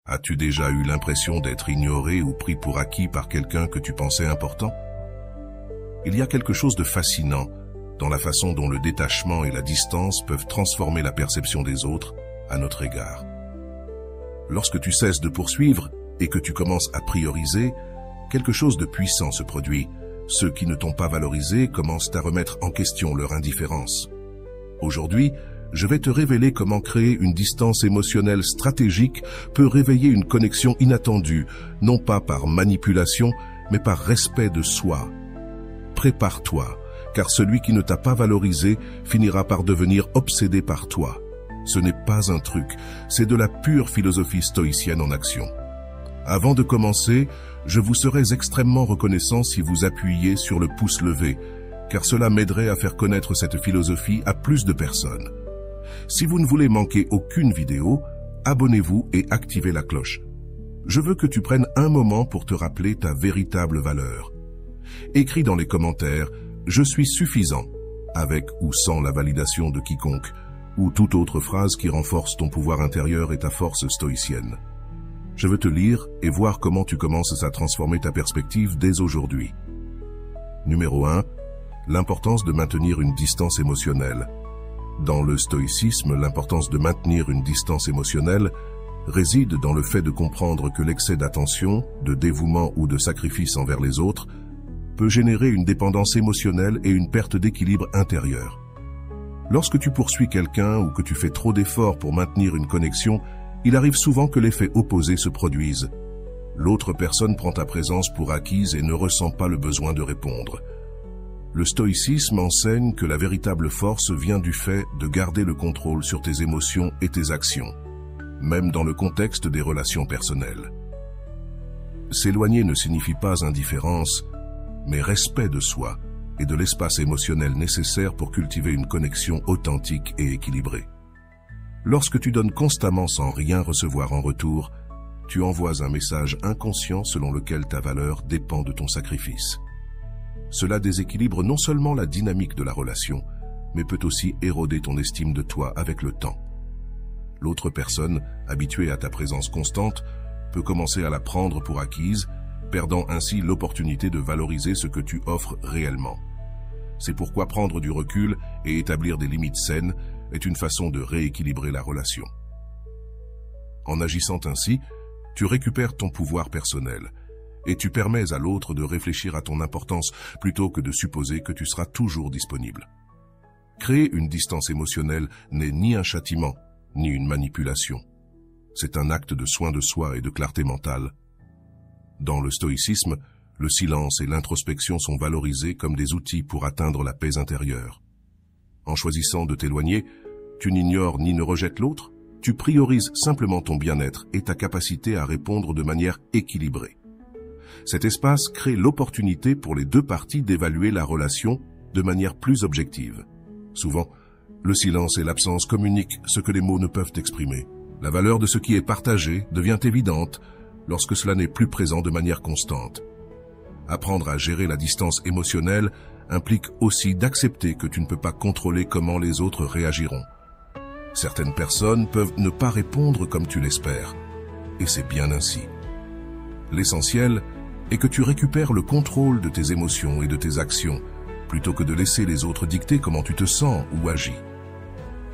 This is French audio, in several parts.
As-tu déjà eu l'impression d'être ignoré ou pris pour acquis par quelqu'un que tu pensais important? Il y a quelque chose de fascinant dans la façon dont le détachement et la distance peuvent transformer la perception des autres à notre égard. Lorsque tu cesses de poursuivre et que tu commences à prioriser, quelque chose de puissant se produit. Ceux qui ne t'ont pas valorisé commencent à remettre en question leur indifférence. Aujourd'hui, je vais te révéler comment créer une distance émotionnelle stratégique peut réveiller une connexion inattendue, non pas par manipulation, mais par respect de soi. Prépare-toi, car celui qui ne t'a pas valorisé finira par devenir obsédé par toi. Ce n'est pas un truc, c'est de la pure philosophie stoïcienne en action. Avant de commencer, je vous serais extrêmement reconnaissant si vous appuyiez sur le pouce levé, car cela m'aiderait à faire connaître cette philosophie à plus de personnes. Si vous ne voulez manquer aucune vidéo, abonnez-vous et activez la cloche. Je veux que tu prennes un moment pour te rappeler ta véritable valeur. Écris dans les commentaires « Je suis suffisant » avec ou sans la validation de quiconque, ou toute autre phrase qui renforce ton pouvoir intérieur et ta force stoïcienne. Je veux te lire et voir comment tu commences à transformer ta perspective dès aujourd'hui. Numéro 1. L'importance de maintenir une distance émotionnelle. Dans le stoïcisme, l'importance de maintenir une distance émotionnelle réside dans le fait de comprendre que l'excès d'attention, de dévouement ou de sacrifice envers les autres peut générer une dépendance émotionnelle et une perte d'équilibre intérieur. Lorsque tu poursuis quelqu'un ou que tu fais trop d'efforts pour maintenir une connexion, il arrive souvent que l'effet opposé se produise. L'autre personne prend ta présence pour acquise et ne ressent pas le besoin de répondre. Le stoïcisme enseigne que la véritable force vient du fait de garder le contrôle sur tes émotions et tes actions, même dans le contexte des relations personnelles. S'éloigner ne signifie pas indifférence, mais respect de soi et de l'espace émotionnel nécessaire pour cultiver une connexion authentique et équilibrée. Lorsque tu donnes constamment sans rien recevoir en retour, tu envoies un message inconscient selon lequel ta valeur dépend de ton sacrifice. Cela déséquilibre non seulement la dynamique de la relation, mais peut aussi éroder ton estime de toi avec le temps. L'autre personne, habituée à ta présence constante, peut commencer à la prendre pour acquise, perdant ainsi l'opportunité de valoriser ce que tu offres réellement. C'est pourquoi prendre du recul et établir des limites saines est une façon de rééquilibrer la relation. En agissant ainsi, tu récupères ton pouvoir personnel et tu permets à l'autre de réfléchir à ton importance plutôt que de supposer que tu seras toujours disponible. Créer une distance émotionnelle n'est ni un châtiment, ni une manipulation. C'est un acte de soin de soi et de clarté mentale. Dans le stoïcisme, le silence et l'introspection sont valorisés comme des outils pour atteindre la paix intérieure. En choisissant de t'éloigner, tu n'ignores ni ne rejettes l'autre, tu priorises simplement ton bien-être et ta capacité à répondre de manière équilibrée. Cet espace crée l'opportunité pour les deux parties d'évaluer la relation de manière plus objective. Souvent, le silence et l'absence communiquent ce que les mots ne peuvent exprimer. La valeur de ce qui est partagé devient évidente lorsque cela n'est plus présent de manière constante. Apprendre à gérer la distance émotionnelle implique aussi d'accepter que tu ne peux pas contrôler comment les autres réagiront. Certaines personnes peuvent ne pas répondre comme tu l'espères, et c'est bien ainsi. L'essentiel est que tu récupères le contrôle de tes émotions et de tes actions, plutôt que de laisser les autres dicter comment tu te sens ou agis.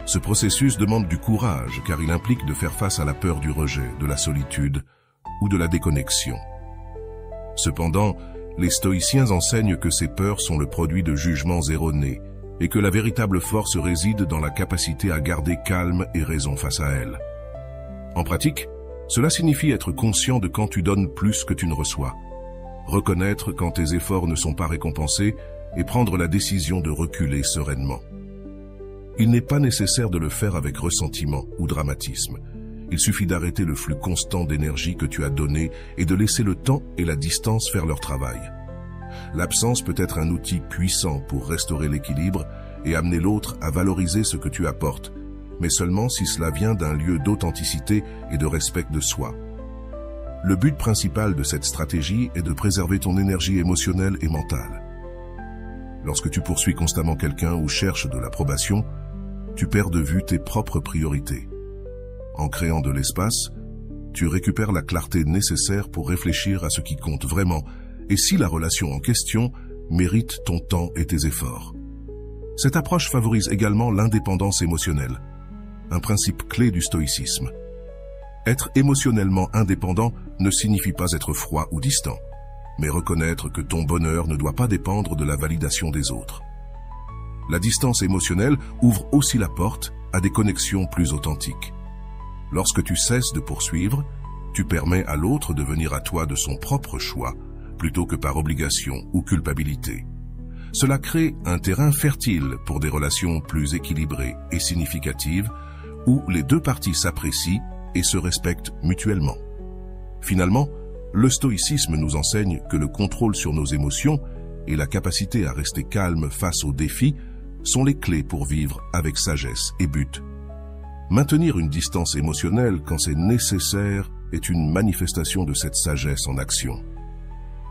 Ce processus demande du courage, car il implique de faire face à la peur du rejet, de la solitude ou de la déconnexion. Cependant, les stoïciens enseignent que ces peurs sont le produit de jugements erronés et que la véritable force réside dans la capacité à garder calme et raison face à elles. En pratique, cela signifie être conscient de quand tu donnes plus que tu ne reçois, reconnaître quand tes efforts ne sont pas récompensés et prendre la décision de reculer sereinement. Il n'est pas nécessaire de le faire avec ressentiment ou dramatisme. Il suffit d'arrêter le flux constant d'énergie que tu as donné et de laisser le temps et la distance faire leur travail. L'absence peut être un outil puissant pour restaurer l'équilibre et amener l'autre à valoriser ce que tu apportes, mais seulement si cela vient d'un lieu d'authenticité et de respect de soi. Le but principal de cette stratégie est de préserver ton énergie émotionnelle et mentale. Lorsque tu poursuis constamment quelqu'un ou cherches de l'approbation, tu perds de vue tes propres priorités. En créant de l'espace, tu récupères la clarté nécessaire pour réfléchir à ce qui compte vraiment et si la relation en question mérite ton temps et tes efforts. Cette approche favorise également l'indépendance émotionnelle, un principe clé du stoïcisme. Être émotionnellement indépendant ne signifie pas être froid ou distant, mais reconnaître que ton bonheur ne doit pas dépendre de la validation des autres. La distance émotionnelle ouvre aussi la porte à des connexions plus authentiques. Lorsque tu cesses de poursuivre, tu permets à l'autre de venir à toi de son propre choix, plutôt que par obligation ou culpabilité. Cela crée un terrain fertile pour des relations plus équilibrées et significatives, où les deux parties s'apprécient et se respectent mutuellement. Finalement, le stoïcisme nous enseigne que le contrôle sur nos émotions et la capacité à rester calme face aux défis sont les clés pour vivre avec sagesse et but. Maintenir une distance émotionnelle quand c'est nécessaire est une manifestation de cette sagesse en action.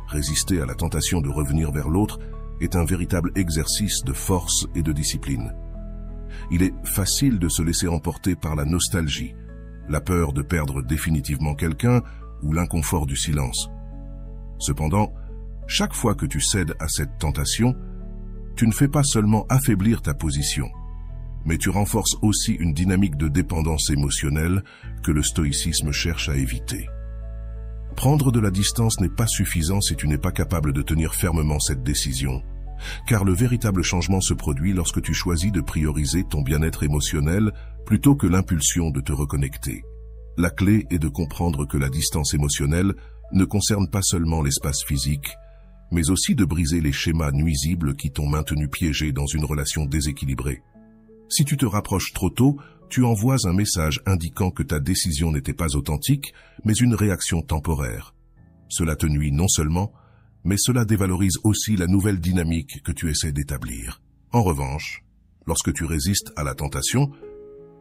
Résister à la tentation de revenir vers l'autre est un véritable exercice de force et de discipline. Il est facile de se laisser emporter par la nostalgie, la peur de perdre définitivement quelqu'un ou l'inconfort du silence. Cependant, chaque fois que tu cèdes à cette tentation, tu ne fais pas seulement affaiblir ta position, mais tu renforces aussi une dynamique de dépendance émotionnelle que le stoïcisme cherche à éviter. Prendre de la distance n'est pas suffisant si tu n'es pas capable de tenir fermement cette décision, car le véritable changement se produit lorsque tu choisis de prioriser ton bien-être émotionnel plutôt que l'impulsion de te reconnecter. La clé est de comprendre que la distance émotionnelle ne concerne pas seulement l'espace physique, mais aussi de briser les schémas nuisibles qui t'ont maintenu piégé dans une relation déséquilibrée. Si tu te rapproches trop tôt, tu envoies un message indiquant que ta décision n'était pas authentique, mais une réaction temporaire. Cela te nuit non seulement, mais cela dévalorise aussi la nouvelle dynamique que tu essaies d'établir. En revanche, lorsque tu résistes à la tentation,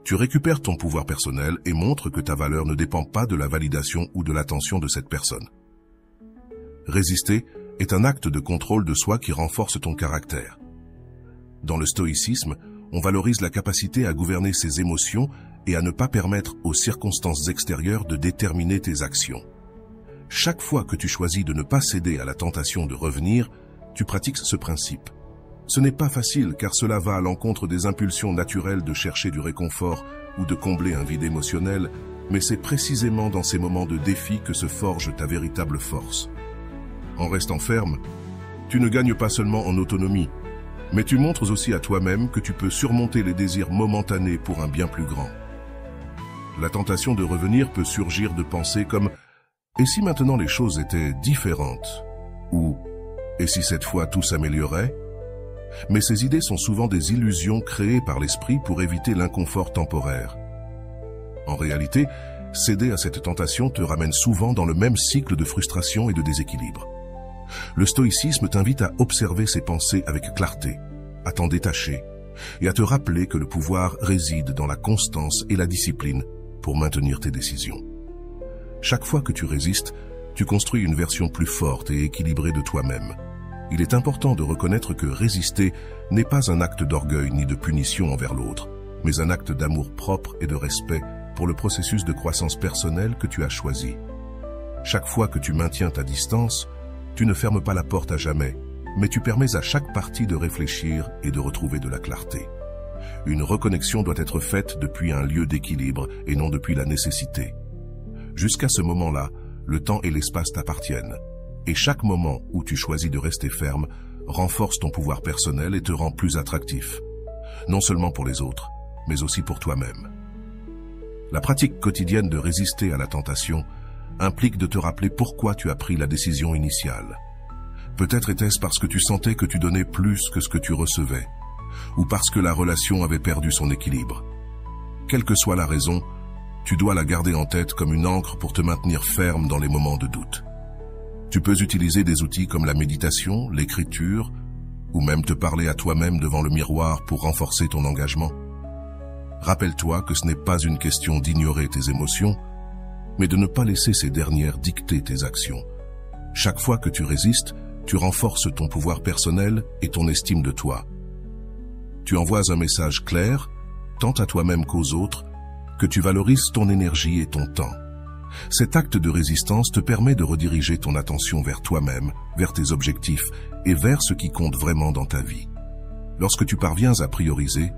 tu récupères ton pouvoir personnel et montres que ta valeur ne dépend pas de la validation ou de l'attention de cette personne. Résister est un acte de contrôle de soi qui renforce ton caractère. Dans le stoïcisme, on valorise la capacité à gouverner ses émotions et à ne pas permettre aux circonstances extérieures de déterminer tes actions. Chaque fois que tu choisis de ne pas céder à la tentation de revenir, tu pratiques ce principe. Ce n'est pas facile car cela va à l'encontre des impulsions naturelles de chercher du réconfort ou de combler un vide émotionnel, mais c'est précisément dans ces moments de défi que se forge ta véritable force. En restant ferme, tu ne gagnes pas seulement en autonomie, mais tu montres aussi à toi-même que tu peux surmonter les désirs momentanés pour un bien plus grand. La tentation de revenir peut surgir de pensées comme « Et si maintenant les choses étaient différentes ?» ou « Et si cette fois tout s'améliorait ?» Mais ces idées sont souvent des illusions créées par l'esprit pour éviter l'inconfort temporaire. En réalité, céder à cette tentation te ramène souvent dans le même cycle de frustration et de déséquilibre. Le stoïcisme t'invite à observer ces pensées avec clarté, à t'en détacher et à te rappeler que le pouvoir réside dans la constance et la discipline pour maintenir tes décisions. Chaque fois que tu résistes, tu construis une version plus forte et équilibrée de toi-même. Il est important de reconnaître que résister n'est pas un acte d'orgueil ni de punition envers l'autre, mais un acte d'amour propre et de respect pour le processus de croissance personnelle que tu as choisi. Chaque fois que tu maintiens ta distance, tu ne fermes pas la porte à jamais, mais tu permets à chaque partie de réfléchir et de retrouver de la clarté. Une reconnexion doit être faite depuis un lieu d'équilibre et non depuis la nécessité. Jusqu'à ce moment-là, le temps et l'espace t'appartiennent, et chaque moment où tu choisis de rester ferme renforce ton pouvoir personnel et te rend plus attractif, non seulement pour les autres, mais aussi pour toi-même. La pratique quotidienne de résister à la tentation implique de te rappeler pourquoi tu as pris la décision initiale. Peut-être était-ce parce que tu sentais que tu donnais plus que ce que tu recevais, ou parce que la relation avait perdu son équilibre. Quelle que soit la raison, tu dois la garder en tête comme une ancre pour te maintenir ferme dans les moments de doute. Tu peux utiliser des outils comme la méditation, l'écriture, ou même te parler à toi-même devant le miroir pour renforcer ton engagement. Rappelle-toi que ce n'est pas une question d'ignorer tes émotions, mais de ne pas laisser ces dernières dicter tes actions. Chaque fois que tu résistes, tu renforces ton pouvoir personnel et ton estime de toi. Tu envoies un message clair, tant à toi-même qu'aux autres, que tu valorises ton énergie et ton temps. Cet acte de résistance te permet de rediriger ton attention vers toi-même, vers tes objectifs et vers ce qui compte vraiment dans ta vie. Lorsque tu parviens à prioriser,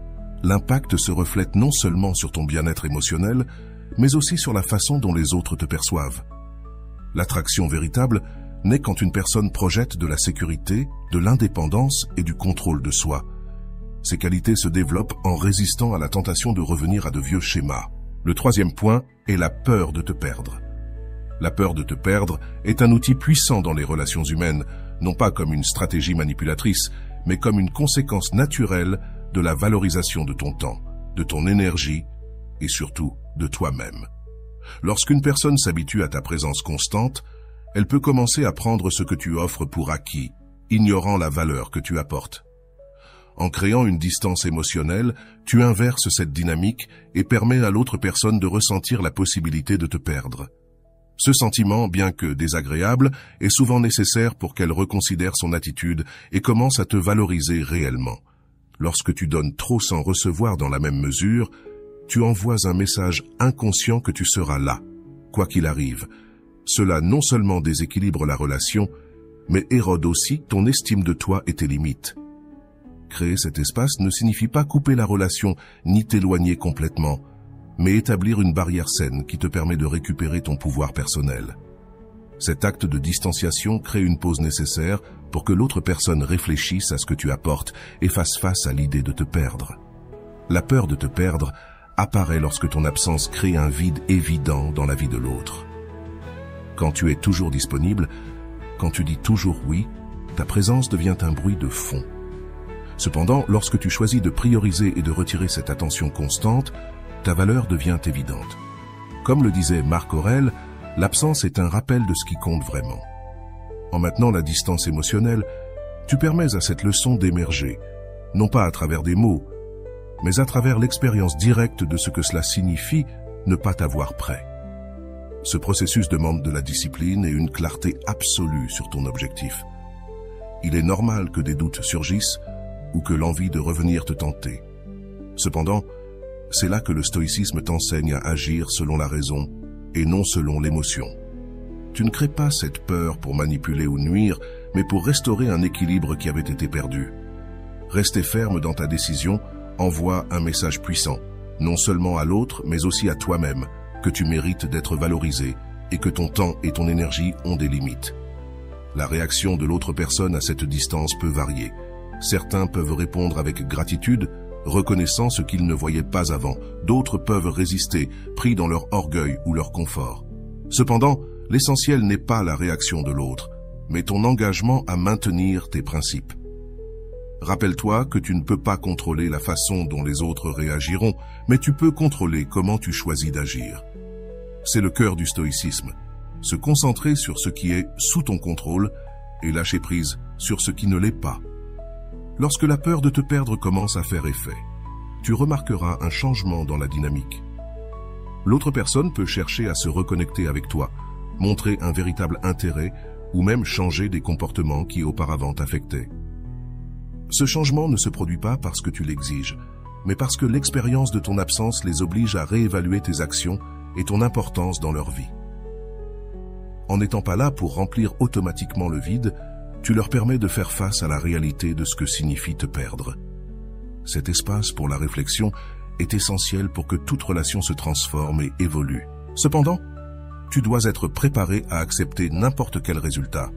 l'impact se reflète non seulement sur ton bien-être émotionnel, mais aussi sur la façon dont les autres te perçoivent. L'attraction véritable naît quand une personne projette de la sécurité, de l'indépendance et du contrôle de soi. Ces qualités se développent en résistant à la tentation de revenir à de vieux schémas. Le troisième point est la peur de te perdre. La peur de te perdre est un outil puissant dans les relations humaines, non pas comme une stratégie manipulatrice, mais comme une conséquence naturelle de la valorisation de ton temps, de ton énergie et surtout de toi-même. Lorsqu'une personne s'habitue à ta présence constante, elle peut commencer à prendre ce que tu offres pour acquis, ignorant la valeur que tu apportes. En créant une distance émotionnelle, tu inverses cette dynamique et permets à l'autre personne de ressentir la possibilité de te perdre. Ce sentiment, bien que désagréable, est souvent nécessaire pour qu'elle reconsidère son attitude et commence à te valoriser réellement. Lorsque tu donnes trop sans recevoir dans la même mesure, tu envoies un message inconscient que tu seras là, quoi qu'il arrive. Cela non seulement déséquilibre la relation, mais érode aussi ton estime de toi et tes limites. Créer cet espace ne signifie pas couper la relation ni t'éloigner complètement, mais établir une barrière saine qui te permet de récupérer ton pouvoir personnel. Cet acte de distanciation crée une pause nécessaire pour que l'autre personne réfléchisse à ce que tu apportes et fasse face à l'idée de te perdre. La peur de te perdre apparaît lorsque ton absence crée un vide évident dans la vie de l'autre. Quand tu es toujours disponible, quand tu dis toujours oui, ta présence devient un bruit de fond. Cependant, lorsque tu choisis de prioriser et de retirer cette attention constante, ta valeur devient évidente. Comme le disait Marc Aurèle, l'absence est un rappel de ce qui compte vraiment. En maintenant la distance émotionnelle, tu permets à cette leçon d'émerger, non pas à travers des mots, mais à travers l'expérience directe de ce que cela signifie ne pas t'avoir prêt. Ce processus demande de la discipline et une clarté absolue sur ton objectif. Il est normal que des doutes surgissent ou que l'envie de revenir te tenter. Cependant, c'est là que le stoïcisme t'enseigne à agir selon la raison et non selon l'émotion. Tu ne crées pas cette peur pour manipuler ou nuire, mais pour restaurer un équilibre qui avait été perdu. Rester ferme dans ta décision envoie un message puissant, non seulement à l'autre, mais aussi à toi-même, que tu mérites d'être valorisé et que ton temps et ton énergie ont des limites. La réaction de l'autre personne à cette distance peut varier. Certains peuvent répondre avec gratitude, reconnaissant ce qu'ils ne voyaient pas avant. D'autres peuvent résister, pris dans leur orgueil ou leur confort. Cependant, l'essentiel n'est pas la réaction de l'autre, mais ton engagement à maintenir tes principes. Rappelle-toi que tu ne peux pas contrôler la façon dont les autres réagiront, mais tu peux contrôler comment tu choisis d'agir. C'est le cœur du stoïcisme. Se concentrer sur ce qui est sous ton contrôle et lâcher prise sur ce qui ne l'est pas. Lorsque la peur de te perdre commence à faire effet, tu remarqueras un changement dans la dynamique. L'autre personne peut chercher à se reconnecter avec toi, montrer un véritable intérêt ou même changer des comportements qui auparavant t'affectaient. Ce changement ne se produit pas parce que tu l'exiges, mais parce que l'expérience de ton absence les oblige à réévaluer tes actions et ton importance dans leur vie. En n'étant pas là pour remplir automatiquement le vide, tu leur permets de faire face à la réalité de ce que signifie te perdre. Cet espace pour la réflexion est essentiel pour que toute relation se transforme et évolue. Cependant, tu dois être préparé à accepter n'importe quel résultat.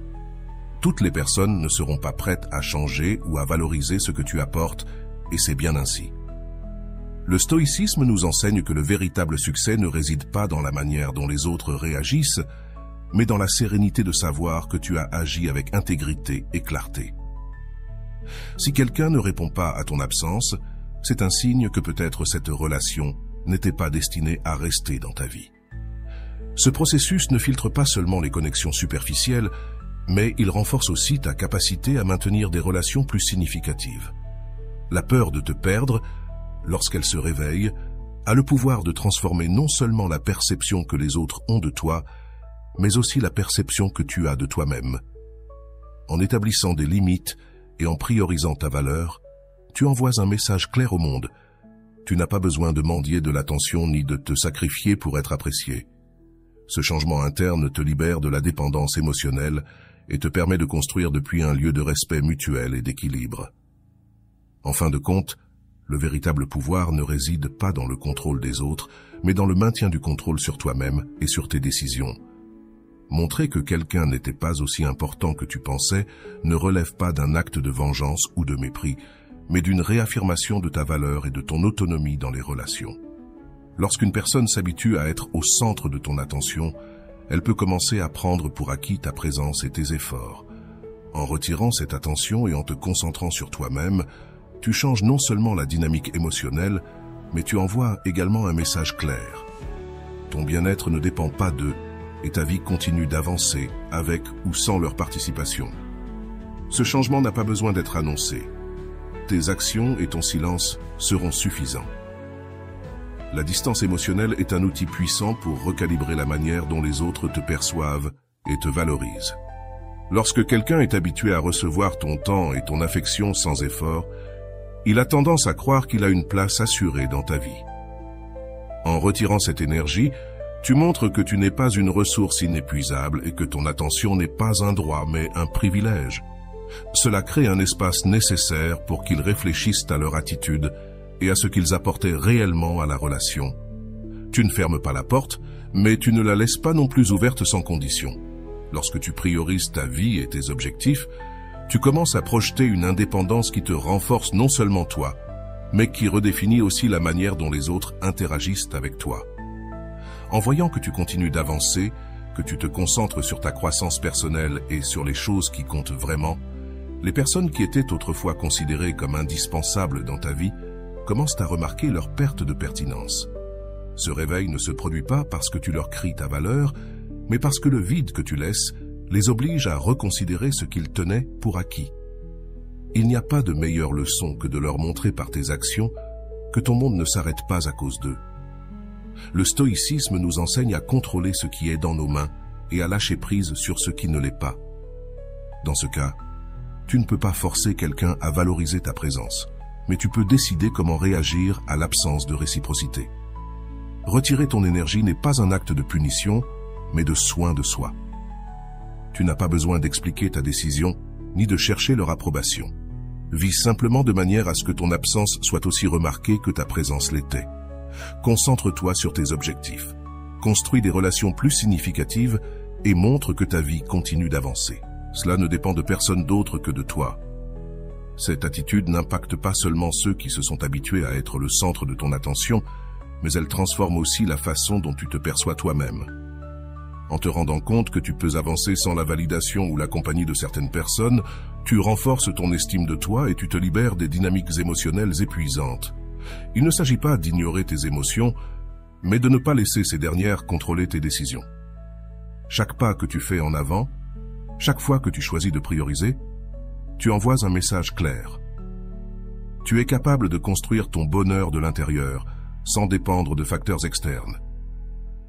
Toutes les personnes ne seront pas prêtes à changer ou à valoriser ce que tu apportes, et c'est bien ainsi. Le stoïcisme nous enseigne que le véritable succès ne réside pas dans la manière dont les autres réagissent, mais dans la sérénité de savoir que tu as agi avec intégrité et clarté. Si quelqu'un ne répond pas à ton absence, c'est un signe que peut-être cette relation n'était pas destinée à rester dans ta vie. Ce processus ne filtre pas seulement les connexions superficielles, mais il renforce aussi ta capacité à maintenir des relations plus significatives. La peur de te perdre, lorsqu'elle se réveille, a le pouvoir de transformer non seulement la perception que les autres ont de toi, mais aussi la perception que tu as de toi-même. En établissant des limites et en priorisant ta valeur, tu envoies un message clair au monde. Tu n'as pas besoin de mendier de l'attention ni de te sacrifier pour être apprécié. Ce changement interne te libère de la dépendance émotionnelle et te permet de construire depuis un lieu de respect mutuel et d'équilibre. En fin de compte, le véritable pouvoir ne réside pas dans le contrôle des autres, mais dans le maintien du contrôle sur toi-même et sur tes décisions. Montrer que quelqu'un n'était pas aussi important que tu pensais ne relève pas d'un acte de vengeance ou de mépris, mais d'une réaffirmation de ta valeur et de ton autonomie dans les relations. Lorsqu'une personne s'habitue à être au centre de ton attention, elle peut commencer à prendre pour acquis ta présence et tes efforts. En retirant cette attention et en te concentrant sur toi-même, tu changes non seulement la dynamique émotionnelle, mais tu envoies également un message clair. Ton bien-être ne dépend pas d'eux, et ta vie continue d'avancer avec ou sans leur participation. Ce changement n'a pas besoin d'être annoncé. Tes actions et ton silence seront suffisants. La distance émotionnelle est un outil puissant pour recalibrer la manière dont les autres te perçoivent et te valorisent. Lorsque quelqu'un est habitué à recevoir ton temps et ton affection sans effort, il a tendance à croire qu'il a une place assurée dans ta vie. En retirant cette énergie, tu montres que tu n'es pas une ressource inépuisable et que ton attention n'est pas un droit mais un privilège. Cela crée un espace nécessaire pour qu'ils réfléchissent à leur attitude et à ce qu'ils apportaient réellement à la relation. Tu ne fermes pas la porte, mais tu ne la laisses pas non plus ouverte sans condition. Lorsque tu priorises ta vie et tes objectifs, tu commences à projeter une indépendance qui te renforce non seulement toi, mais qui redéfinit aussi la manière dont les autres interagissent avec toi. En voyant que tu continues d'avancer, que tu te concentres sur ta croissance personnelle et sur les choses qui comptent vraiment, les personnes qui étaient autrefois considérées comme indispensables dans ta vie commencent à remarquer leur perte de pertinence. Ce réveil ne se produit pas parce que tu leur cries ta valeur, mais parce que le vide que tu laisses les oblige à reconsidérer ce qu'ils tenaient pour acquis. Il n'y a pas de meilleure leçon que de leur montrer par tes actions que ton monde ne s'arrête pas à cause d'eux. Le stoïcisme nous enseigne à contrôler ce qui est dans nos mains et à lâcher prise sur ce qui ne l'est pas. Dans ce cas, tu ne peux pas forcer quelqu'un à valoriser ta présence, mais tu peux décider comment réagir à l'absence de réciprocité. Retirer ton énergie n'est pas un acte de punition, mais de soin de soi. Tu n'as pas besoin d'expliquer ta décision, ni de chercher leur approbation. Vis simplement de manière à ce que ton absence soit aussi remarquée que ta présence l'était. Concentre-toi sur tes objectifs. Construis des relations plus significatives et montre que ta vie continue d'avancer. Cela ne dépend de personne d'autre que de toi. Cette attitude n'impacte pas seulement ceux qui se sont habitués à être le centre de ton attention, mais elle transforme aussi la façon dont tu te perçois toi-même. En te rendant compte que tu peux avancer sans la validation ou la compagnie de certaines personnes, tu renforces ton estime de toi et tu te libères des dynamiques émotionnelles épuisantes. Il ne s'agit pas d'ignorer tes émotions, mais de ne pas laisser ces dernières contrôler tes décisions. Chaque pas que tu fais en avant, chaque fois que tu choisis de prioriser, tu envoies un message clair. Tu es capable de construire ton bonheur de l'intérieur, sans dépendre de facteurs externes.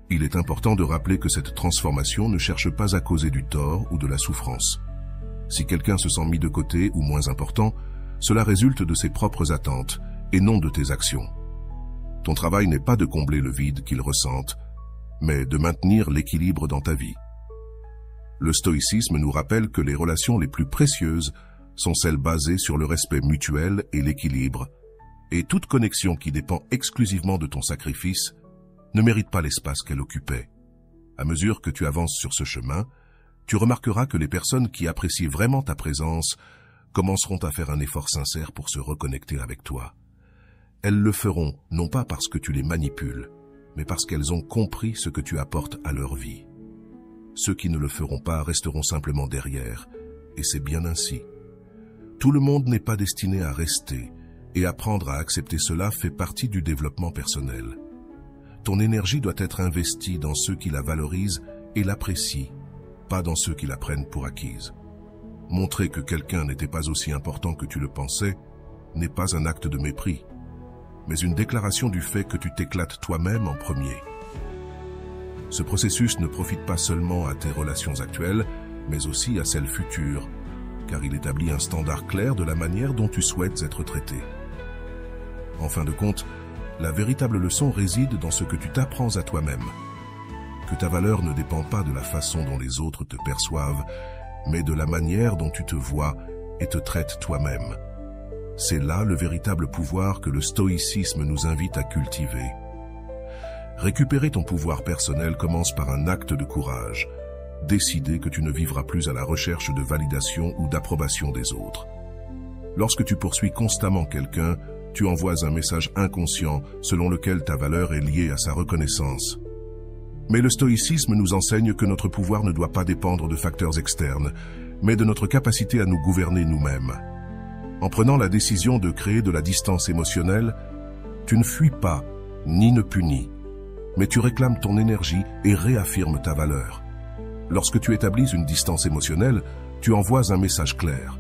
Il est important de rappeler que cette transformation ne cherche pas à causer du tort ou de la souffrance. Si quelqu'un se sent mis de côté ou moins important, cela résulte de ses propres attentes et non de tes actions. Ton travail n'est pas de combler le vide qu'il ressente, mais de maintenir l'équilibre dans ta vie. Le stoïcisme nous rappelle que les relations les plus précieuses sont celles basées sur le respect mutuel et l'équilibre, et toute connexion qui dépend exclusivement de ton sacrifice ne mérite pas l'espace qu'elle occupait. À mesure que tu avances sur ce chemin, tu remarqueras que les personnes qui apprécient vraiment ta présence commenceront à faire un effort sincère pour se reconnecter avec toi. Elles le feront non pas parce que tu les manipules, mais parce qu'elles ont compris ce que tu apportes à leur vie. Ceux qui ne le feront pas resteront simplement derrière, et c'est bien ainsi. Tout le monde n'est pas destiné à rester, et apprendre à accepter cela fait partie du développement personnel. Ton énergie doit être investie dans ceux qui la valorisent et l'apprécient, pas dans ceux qui la prennent pour acquise. Montrer que quelqu'un n'était pas aussi important que tu le pensais n'est pas un acte de mépris, mais une déclaration du fait que tu t'éclates toi-même en premier. Ce processus ne profite pas seulement à tes relations actuelles, mais aussi à celles futures, car il établit un standard clair de la manière dont tu souhaites être traité. En fin de compte, la véritable leçon réside dans ce que tu t'apprends à toi-même. que ta valeur ne dépend pas de la façon dont les autres te perçoivent, mais de la manière dont tu te vois et te traites toi-même. C'est là le véritable pouvoir que le stoïcisme nous invite à cultiver. Récupérer ton pouvoir personnel commence par un acte de courage. Décider que tu ne vivras plus à la recherche de validation ou d'approbation des autres. Lorsque tu poursuis constamment quelqu'un, tu envoies un message inconscient selon lequel ta valeur est liée à sa reconnaissance. Mais le stoïcisme nous enseigne que notre pouvoir ne doit pas dépendre de facteurs externes, mais de notre capacité à nous gouverner nous-mêmes. En prenant la décision de créer de la distance émotionnelle, tu ne fuis pas, ni ne punis, mais tu réclames ton énergie et réaffirmes ta valeur. Lorsque tu établis une distance émotionnelle, tu envoies un message clair.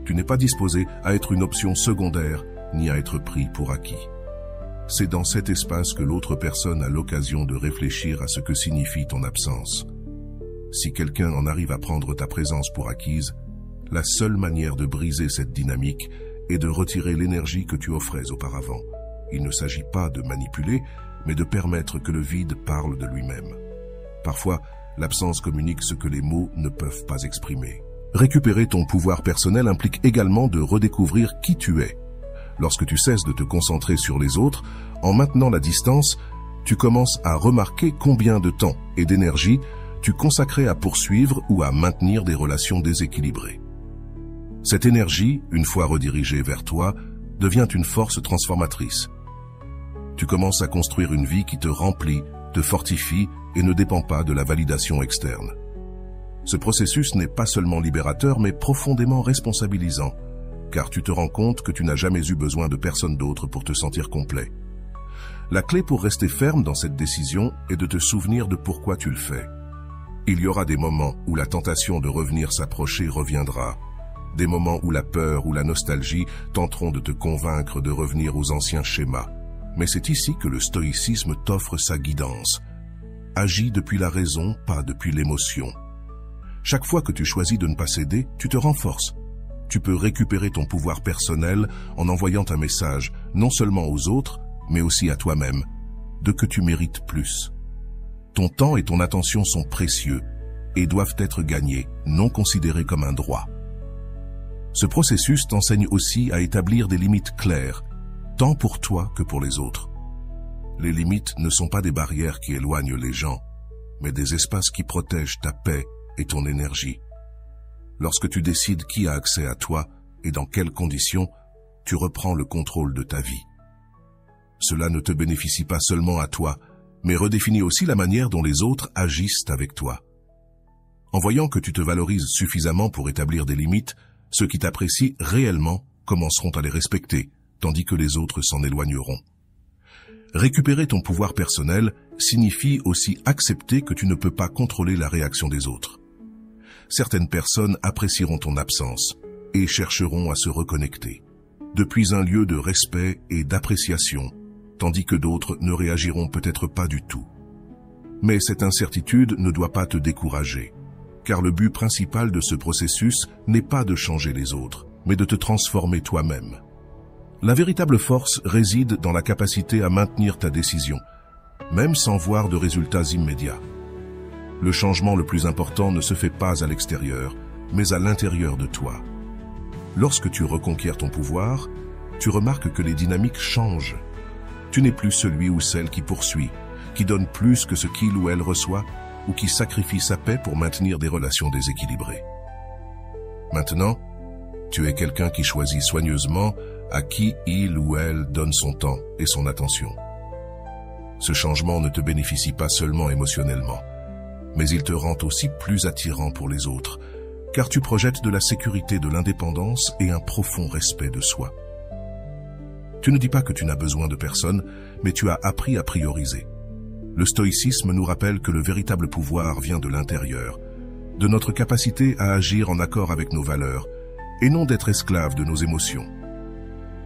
Tu n'es pas disposé à être une option secondaire, ni à être pris pour acquis. C'est dans cet espace que l'autre personne a l'occasion de réfléchir à ce que signifie ton absence. Si quelqu'un en arrive à prendre ta présence pour acquise, la seule manière de briser cette dynamique est de retirer l'énergie que tu offrais auparavant. Il ne s'agit pas de manipuler, mais de permettre que le vide parle de lui-même. Parfois, l'absence communique ce que les mots ne peuvent pas exprimer. Récupérer ton pouvoir personnel implique également de redécouvrir qui tu es. Lorsque tu cesses de te concentrer sur les autres, en maintenant la distance, tu commences à remarquer combien de temps et d'énergie tu consacrais à poursuivre ou à maintenir des relations déséquilibrées. Cette énergie, une fois redirigée vers toi, devient une force transformatrice. Tu commences à construire une vie qui te remplit, te fortifie et ne dépend pas de la validation externe. Ce processus n'est pas seulement libérateur, mais profondément responsabilisant, car tu te rends compte que tu n'as jamais eu besoin de personne d'autre pour te sentir complet. La clé pour rester ferme dans cette décision est de te souvenir de pourquoi tu le fais. Il y aura des moments où la tentation de revenir s'approcher reviendra, des moments où la peur ou la nostalgie tenteront de te convaincre de revenir aux anciens schémas. Mais c'est ici que le stoïcisme t'offre sa guidance. Agis depuis la raison, pas depuis l'émotion. Chaque fois que tu choisis de ne pas céder, tu te renforces. Tu peux récupérer ton pouvoir personnel en envoyant un message, non seulement aux autres, mais aussi à toi-même, de que tu mérites plus. Ton temps et ton attention sont précieux et doivent être gagnés, non considérés comme un droit. Ce processus t'enseigne aussi à établir des limites claires, tant pour toi que pour les autres. Les limites ne sont pas des barrières qui éloignent les gens, mais des espaces qui protègent ta paix et ton énergie. Lorsque tu décides qui a accès à toi et dans quelles conditions, tu reprends le contrôle de ta vie. Cela ne te bénéficie pas seulement à toi, mais redéfinit aussi la manière dont les autres agissent avec toi. En voyant que tu te valorises suffisamment pour établir des limites, ceux qui t'apprécient réellement commenceront à les respecter, tandis que les autres s'en éloigneront. Récupérer ton pouvoir personnel signifie aussi accepter que tu ne peux pas contrôler la réaction des autres. Certaines personnes apprécieront ton absence et chercheront à se reconnecter, depuis un lieu de respect et d'appréciation, tandis que d'autres ne réagiront peut-être pas du tout. Mais cette incertitude ne doit pas te décourager, car le but principal de ce processus n'est pas de changer les autres, mais de te transformer toi-même. La véritable force réside dans la capacité à maintenir ta décision, même sans voir de résultats immédiats. Le changement le plus important ne se fait pas à l'extérieur, mais à l'intérieur de toi. Lorsque tu reconquiers ton pouvoir, tu remarques que les dynamiques changent. Tu n'es plus celui ou celle qui poursuit, qui donne plus que ce qu'il ou elle reçoit, ou qui sacrifie sa paix pour maintenir des relations déséquilibrées. Maintenant, tu es quelqu'un qui choisit soigneusement à qui il ou elle donne son temps et son attention. Ce changement ne te bénéficie pas seulement émotionnellement, mais il te rend aussi plus attirant pour les autres, car tu projettes de la sécurité, de l'indépendance et un profond respect de soi. Tu ne dis pas que tu n'as besoin de personne, mais tu as appris à prioriser. Le stoïcisme nous rappelle que le véritable pouvoir vient de l'intérieur, de notre capacité à agir en accord avec nos valeurs, et non d'être esclave de nos émotions.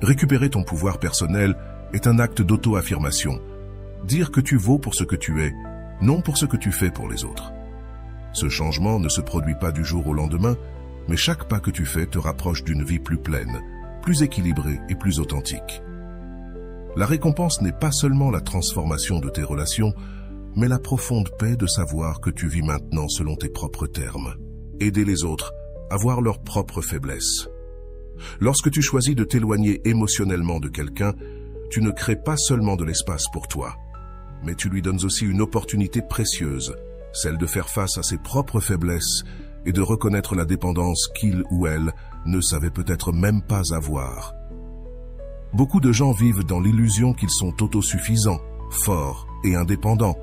Récupérer ton pouvoir personnel est un acte d'auto-affirmation. Dire que tu vaux pour ce que tu es, non pour ce que tu fais pour les autres. Ce changement ne se produit pas du jour au lendemain, mais chaque pas que tu fais te rapproche d'une vie plus pleine, plus équilibrée et plus authentique. La récompense n'est pas seulement la transformation de tes relations, mais la profonde paix de savoir que tu vis maintenant selon tes propres termes. Aider les autres à voir leurs propres faiblesses. Lorsque tu choisis de t'éloigner émotionnellement de quelqu'un, tu ne crées pas seulement de l'espace pour toi, mais tu lui donnes aussi une opportunité précieuse, celle de faire face à ses propres faiblesses et de reconnaître la dépendance qu'il ou elle ne savait peut-être même pas avoir. Beaucoup de gens vivent dans l'illusion qu'ils sont autosuffisants, forts et indépendants,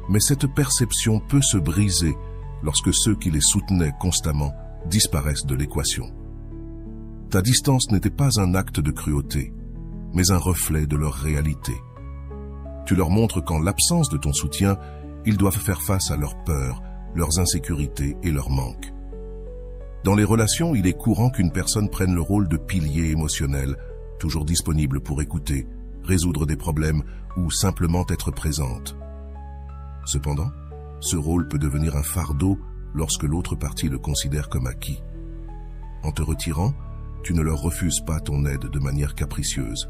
mais cette perception peut se briser lorsque ceux qui les soutenaient constamment disparaissent de l'équation. Ta distance n'était pas un acte de cruauté, mais un reflet de leur réalité. Tu leur montres qu'en l'absence de ton soutien, ils doivent faire face à leurs peurs, leurs insécurités et leurs manques. Dans les relations, il est courant qu'une personne prenne le rôle de pilier émotionnel, toujours disponible pour écouter, résoudre des problèmes ou simplement être présente. Cependant, ce rôle peut devenir un fardeau lorsque l'autre partie le considère comme acquis. En te retirant, tu ne leur refuses pas ton aide de manière capricieuse,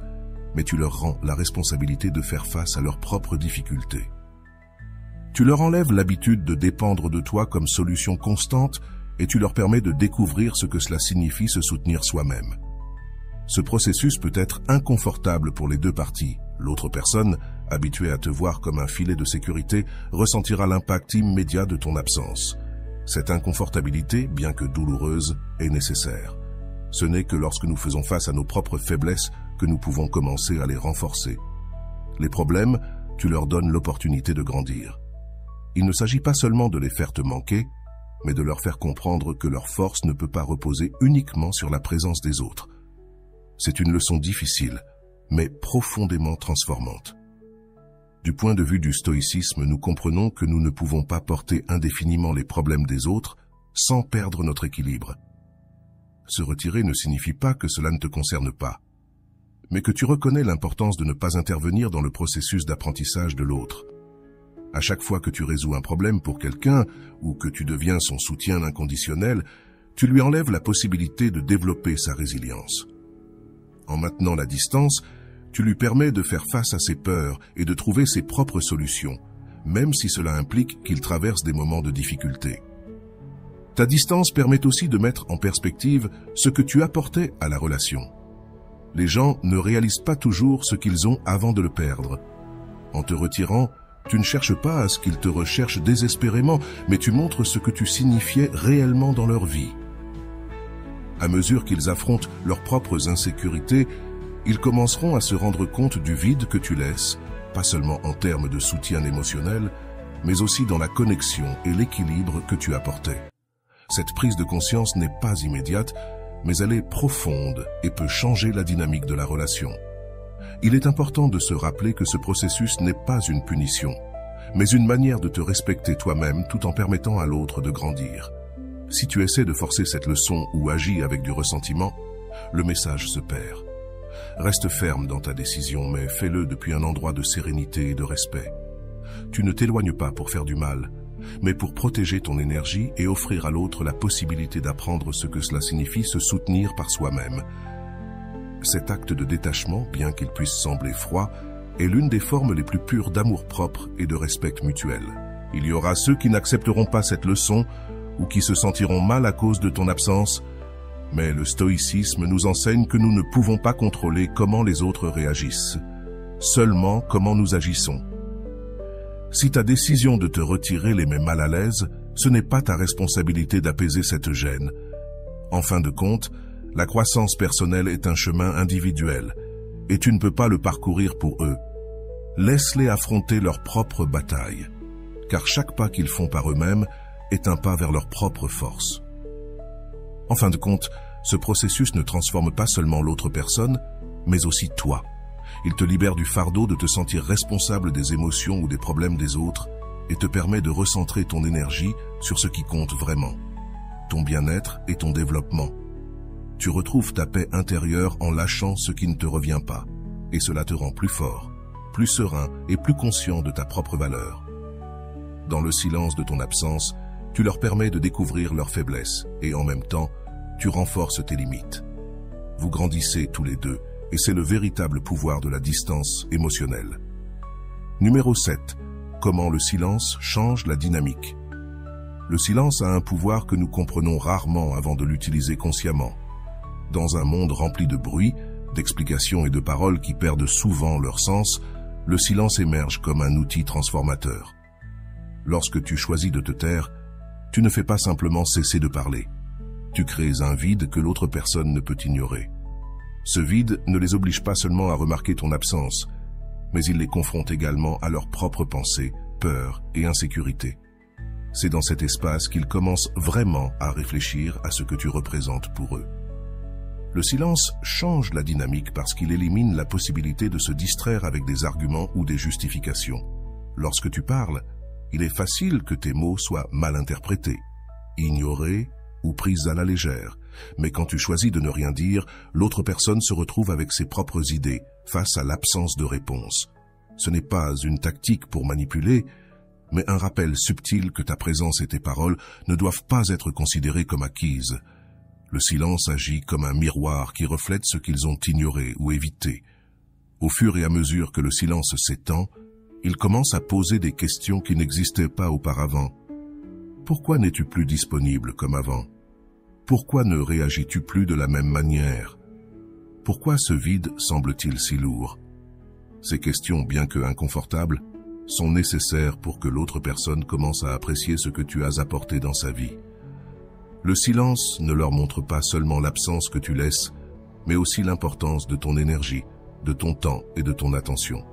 mais tu leur rends la responsabilité de faire face à leurs propres difficultés. Tu leur enlèves l'habitude de dépendre de toi comme solution constante et tu leur permets de découvrir ce que cela signifie se soutenir soi-même. Ce processus peut être inconfortable pour les deux parties. L'autre personne, habituée à te voir comme un filet de sécurité, ressentira l'impact immédiat de ton absence. Cette inconfortabilité, bien que douloureuse, est nécessaire. Ce n'est que lorsque nous faisons face à nos propres faiblesses que nous pouvons commencer à les renforcer. Les problèmes, tu leur donnes l'opportunité de grandir. Il ne s'agit pas seulement de les faire te manquer, mais de leur faire comprendre que leur force ne peut pas reposer uniquement sur la présence des autres. C'est une leçon difficile, mais profondément transformante. Du point de vue du stoïcisme, nous comprenons que nous ne pouvons pas porter indéfiniment les problèmes des autres sans perdre notre équilibre. Se retirer ne signifie pas que cela ne te concerne pas, mais que tu reconnais l'importance de ne pas intervenir dans le processus d'apprentissage de l'autre. À chaque fois que tu résous un problème pour quelqu'un ou que tu deviens son soutien inconditionnel, tu lui enlèves la possibilité de développer sa résilience. En maintenant la distance, tu lui permets de faire face à ses peurs et de trouver ses propres solutions, même si cela implique qu'il traverse des moments de difficulté. Ta distance permet aussi de mettre en perspective ce que tu apportais à la relation. Les gens ne réalisent pas toujours ce qu'ils ont avant de le perdre. En te retirant, tu ne cherches pas à ce qu'ils te recherchent désespérément, mais tu montres ce que tu signifiais réellement dans leur vie. À mesure qu'ils affrontent leurs propres insécurités, ils commenceront à se rendre compte du vide que tu laisses, pas seulement en termes de soutien émotionnel, mais aussi dans la connexion et l'équilibre que tu apportais. Cette prise de conscience n'est pas immédiate, mais elle est profonde et peut changer la dynamique de la relation. Il est important de se rappeler que ce processus n'est pas une punition, mais une manière de te respecter toi-même tout en permettant à l'autre de grandir. Si tu essaies de forcer cette leçon ou agis avec du ressentiment, le message se perd. Reste ferme dans ta décision, mais fais-le depuis un endroit de sérénité et de respect. Tu ne t'éloignes pas pour faire du mal, mais pour protéger ton énergie et offrir à l'autre la possibilité d'apprendre ce que cela signifie se soutenir par soi-même. Cet acte de détachement, bien qu'il puisse sembler froid, est l'une des formes les plus pures d'amour-propre et de respect mutuel. Il y aura ceux qui n'accepteront pas cette leçon ou qui se sentiront mal à cause de ton absence, mais le stoïcisme nous enseigne que nous ne pouvons pas contrôler comment les autres réagissent, seulement comment nous agissons. Si ta décision de te retirer les met mal à l'aise, ce n'est pas ta responsabilité d'apaiser cette gêne. En fin de compte, la croissance personnelle est un chemin individuel, et tu ne peux pas le parcourir pour eux. Laisse-les affronter leur propre bataille, car chaque pas qu'ils font par eux-mêmes est un pas vers leur propre force. En fin de compte, ce processus ne transforme pas seulement l'autre personne, mais aussi toi. Il te libère du fardeau de te sentir responsable des émotions ou des problèmes des autres et te permet de recentrer ton énergie sur ce qui compte vraiment, ton bien-être et ton développement. Tu retrouves ta paix intérieure en lâchant ce qui ne te revient pas, et cela te rend plus fort, plus serein et plus conscient de ta propre valeur. Dans le silence de ton absence, tu leur permets de découvrir leurs faiblesses et en même temps, tu renforces tes limites. Vous grandissez tous les deux et c'est le véritable pouvoir de la distance émotionnelle. Numéro 7. comment le silence change la dynamique. Le silence a un pouvoir que nous comprenons rarement avant de l'utiliser consciemment. Dans un monde rempli de bruit, d'explications et de paroles qui perdent souvent leur sens, le silence émerge comme un outil transformateur. Lorsque tu choisis de te taire, tu ne fais pas simplement cesser de parler. Tu crées un vide que l'autre personne ne peut ignorer. Ce vide ne les oblige pas seulement à remarquer ton absence, mais il les confronte également à leurs propres pensées, peurs et insécurités. C'est dans cet espace qu'ils commencent vraiment à réfléchir à ce que tu représentes pour eux. Le silence change la dynamique parce qu'il élimine la possibilité de se distraire avec des arguments ou des justifications. Lorsque tu parles, il est facile que tes mots soient mal interprétés, ignorés ou pris à la légère. Mais quand tu choisis de ne rien dire, l'autre personne se retrouve avec ses propres idées face à l'absence de réponse. Ce n'est pas une tactique pour manipuler, mais un rappel subtil que ta présence et tes paroles ne doivent pas être considérées comme acquises. Le silence agit comme un miroir qui reflète ce qu'ils ont ignoré ou évité. Au fur et à mesure que le silence s'étend, ils commencent à poser des questions qui n'existaient pas auparavant. Pourquoi n'es-tu plus disponible comme avant? Pourquoi ne réagis-tu plus de la même manière? Pourquoi ce vide semble-t-il si lourd? Ces questions, bien que inconfortables, sont nécessaires pour que l'autre personne commence à apprécier ce que tu as apporté dans sa vie. Le silence ne leur montre pas seulement l'absence que tu laisses, mais aussi l'importance de ton énergie, de ton temps et de ton attention.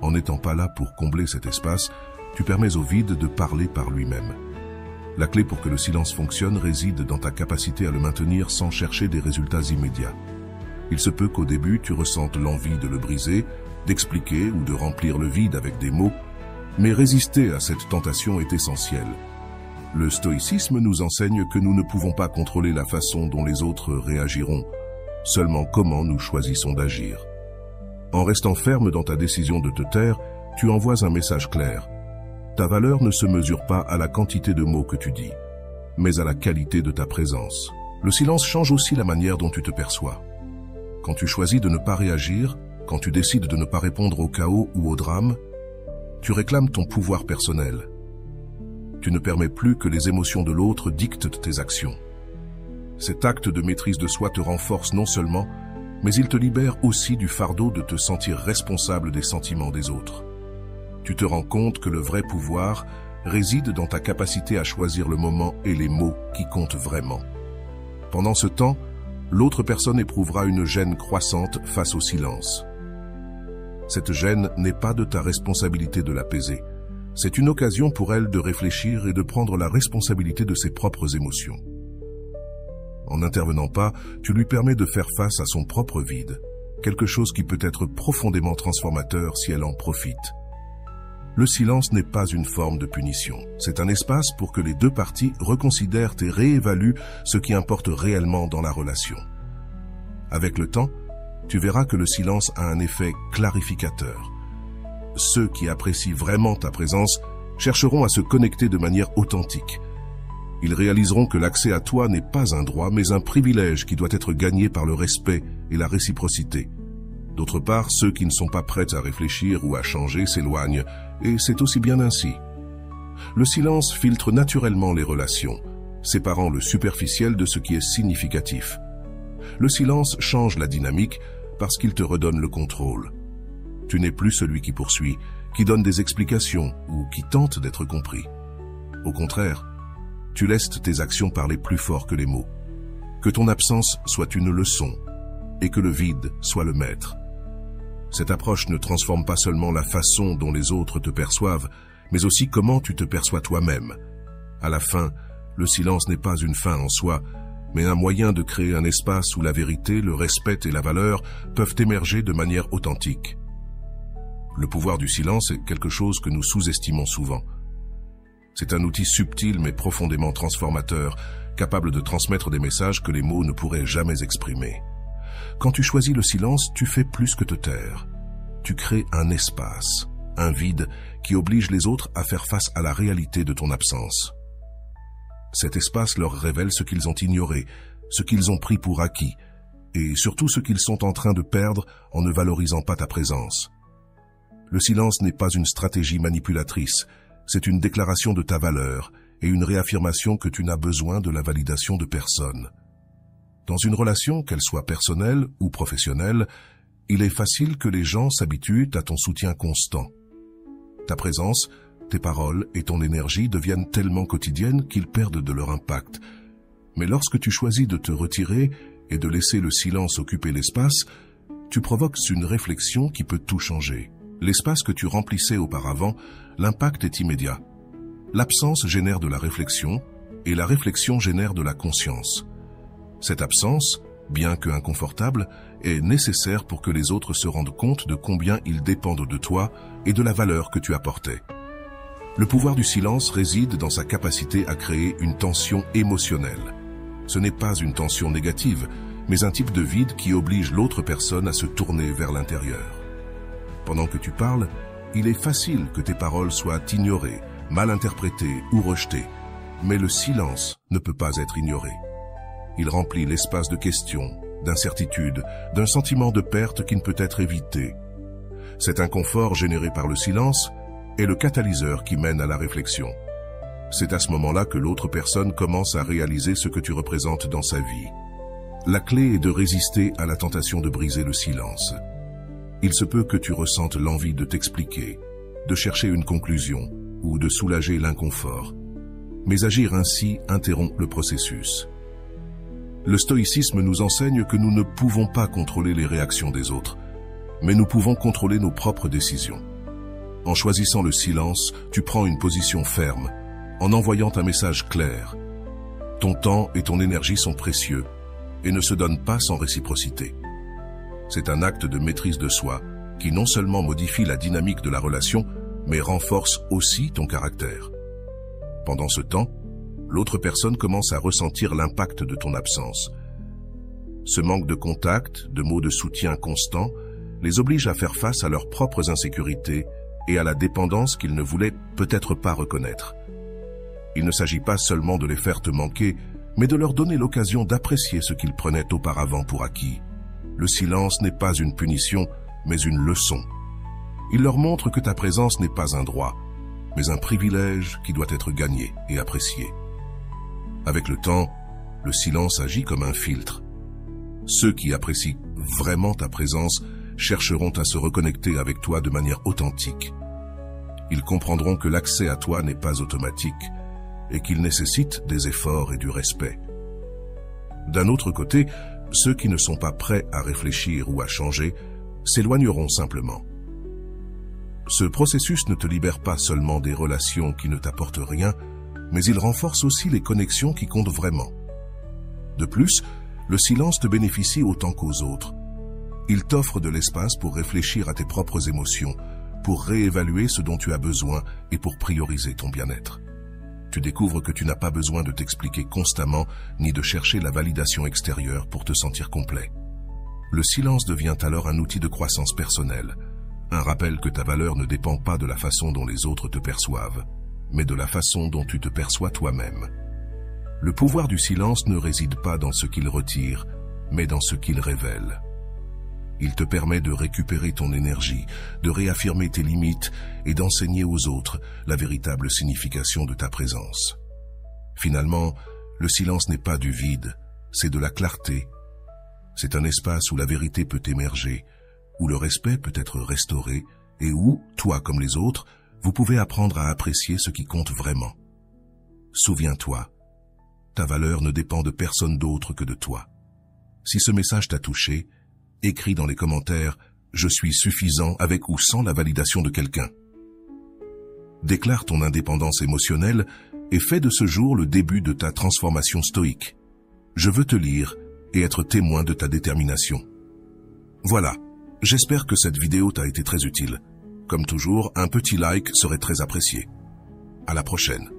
En n'étant pas là pour combler cet espace, tu permets au vide de parler par lui-même. La clé pour que le silence fonctionne réside dans ta capacité à le maintenir sans chercher des résultats immédiats. Il se peut qu'au début tu ressentes l'envie de le briser, d'expliquer ou de remplir le vide avec des mots, mais résister à cette tentation est essentiel. Le stoïcisme nous enseigne que nous ne pouvons pas contrôler la façon dont les autres réagiront, seulement comment nous choisissons d'agir. En restant ferme dans ta décision de te taire, tu envoies un message clair. Ta valeur ne se mesure pas à la quantité de mots que tu dis, mais à la qualité de ta présence. Le silence change aussi la manière dont tu te perçois. Quand tu choisis de ne pas réagir, quand tu décides de ne pas répondre au chaos ou au drame, tu réclames ton pouvoir personnel. Tu ne permets plus que les émotions de l'autre dictent tes actions. Cet acte de maîtrise de soi te renforce non seulement, mais il te libère aussi du fardeau de te sentir responsable des sentiments des autres. Tu te rends compte que le vrai pouvoir réside dans ta capacité à choisir le moment et les mots qui comptent vraiment. Pendant ce temps, l'autre personne éprouvera une gêne croissante face au silence. Cette gêne n'est pas de ta responsabilité de l'apaiser. C'est une occasion pour elle de réfléchir et de prendre la responsabilité de ses propres émotions. En n'intervenant pas, tu lui permets de faire face à son propre vide, quelque chose qui peut être profondément transformateur si elle en profite. Le silence n'est pas une forme de punition. C'est un espace pour que les deux parties reconsidèrent et réévaluent ce qui importe réellement dans la relation. Avec le temps, tu verras que le silence a un effet clarificateur. Ceux qui apprécient vraiment ta présence chercheront à se connecter de manière authentique. Ils réaliseront que l'accès à toi n'est pas un droit, mais un privilège qui doit être gagné par le respect et la réciprocité. D'autre part, ceux qui ne sont pas prêts à réfléchir ou à changer s'éloignent, et c'est aussi bien ainsi. Le silence filtre naturellement les relations, séparant le superficiel de ce qui est significatif. Le silence change la dynamique parce qu'il te redonne le contrôle. Tu n'es plus celui qui poursuit, qui donne des explications ou qui tente d'être compris. Au contraire, tu laisses tes actions parler plus fort que les mots. Que ton absence soit une leçon et que le vide soit le maître. Cette approche ne transforme pas seulement la façon dont les autres te perçoivent, mais aussi comment tu te perçois toi-même. À la fin, le silence n'est pas une fin en soi, mais un moyen de créer un espace où la vérité, le respect et la valeur peuvent émerger de manière authentique. Le pouvoir du silence est quelque chose que nous sous-estimons souvent. C'est un outil subtil mais profondément transformateur, capable de transmettre des messages que les mots ne pourraient jamais exprimer. Quand tu choisis le silence, tu fais plus que te taire. Tu crées un espace, un vide qui oblige les autres à faire face à la réalité de ton absence. Cet espace leur révèle ce qu'ils ont ignoré, ce qu'ils ont pris pour acquis, et surtout ce qu'ils sont en train de perdre en ne valorisant pas ta présence. Le silence n'est pas une stratégie manipulatrice, c'est une déclaration de ta valeur et une réaffirmation que tu n'as besoin de la validation de personne. Dans une relation, qu'elle soit personnelle ou professionnelle, il est facile que les gens s'habituent à ton soutien constant. Ta présence, tes paroles et ton énergie deviennent tellement quotidiennes qu'ils perdent de leur impact. Mais lorsque tu choisis de te retirer et de laisser le silence occuper l'espace, tu provoques une réflexion qui peut tout changer. L'espace que tu remplissais auparavant, l'impact est immédiat. L'absence génère de la réflexion et la réflexion génère de la conscience. Cette absence, bien que inconfortable, est nécessaire pour que les autres se rendent compte de combien ils dépendent de toi et de la valeur que tu apportais. Le pouvoir du silence réside dans sa capacité à créer une tension émotionnelle. Ce n'est pas une tension négative, mais un type de vide qui oblige l'autre personne à se tourner vers l'intérieur. Pendant que tu parles, il est facile que tes paroles soient ignorées, mal interprétées ou rejetées, mais le silence ne peut pas être ignoré. Il remplit l'espace de questions, d'incertitudes, d'un sentiment de perte qui ne peut être évité. Cet inconfort généré par le silence est le catalyseur qui mène à la réflexion. C'est à ce moment-là que l'autre personne commence à réaliser ce que tu représentes dans sa vie. La clé est de résister à la tentation de briser le silence. Il se peut que tu ressentes l'envie de t'expliquer, de chercher une conclusion ou de soulager l'inconfort. Mais agir ainsi interrompt le processus. Le stoïcisme nous enseigne que nous ne pouvons pas contrôler les réactions des autres, mais nous pouvons contrôler nos propres décisions. En choisissant le silence, tu prends une position ferme, en envoyant un message clair. Ton temps et ton énergie sont précieux et ne se donnent pas sans réciprocité. C'est un acte de maîtrise de soi qui non seulement modifie la dynamique de la relation, mais renforce aussi ton caractère. Pendant ce temps, l'autre personne commence à ressentir l'impact de ton absence. Ce manque de contact, de mots de soutien constants, les oblige à faire face à leurs propres insécurités et à la dépendance qu'ils ne voulaient peut-être pas reconnaître. Il ne s'agit pas seulement de les faire te manquer, mais de leur donner l'occasion d'apprécier ce qu'ils prenaient auparavant pour acquis. Le silence n'est pas une punition, mais une leçon. Il leur montre que ta présence n'est pas un droit, mais un privilège qui doit être gagné et apprécié. Avec le temps, le silence agit comme un filtre. Ceux qui apprécient vraiment ta présence chercheront à se reconnecter avec toi de manière authentique. Ils comprendront que l'accès à toi n'est pas automatique et qu'il nécessite des efforts et du respect. D'un autre côté, ceux qui ne sont pas prêts à réfléchir ou à changer s'éloigneront simplement. Ce processus ne te libère pas seulement des relations qui ne t'apportent rien, mais il renforce aussi les connexions qui comptent vraiment. De plus, le silence te bénéficie autant qu'aux autres. Il t'offre de l'espace pour réfléchir à tes propres émotions, pour réévaluer ce dont tu as besoin et pour prioriser ton bien-être. Tu découvres que tu n'as pas besoin de t'expliquer constamment ni de chercher la validation extérieure pour te sentir complet. Le silence devient alors un outil de croissance personnelle, un rappel que ta valeur ne dépend pas de la façon dont les autres te perçoivent, mais de la façon dont tu te perçois toi-même. Le pouvoir du silence ne réside pas dans ce qu'il retire, mais dans ce qu'il révèle. Il te permet de récupérer ton énergie, de réaffirmer tes limites et d'enseigner aux autres la véritable signification de ta présence. Finalement, le silence n'est pas du vide, c'est de la clarté. C'est un espace où la vérité peut émerger, où le respect peut être restauré et où, toi comme les autres, vous pouvez apprendre à apprécier ce qui compte vraiment. Souviens-toi, ta valeur ne dépend de personne d'autre que de toi. Si ce message t'a touché, écris dans les commentaires « Je suis suffisant avec ou sans la validation de quelqu'un ». Déclare ton indépendance émotionnelle et fais de ce jour le début de ta transformation stoïque. Je veux te lire et être témoin de ta détermination. Voilà, j'espère que cette vidéo t'a été très utile. Comme toujours, un petit like serait très apprécié. À la prochaine.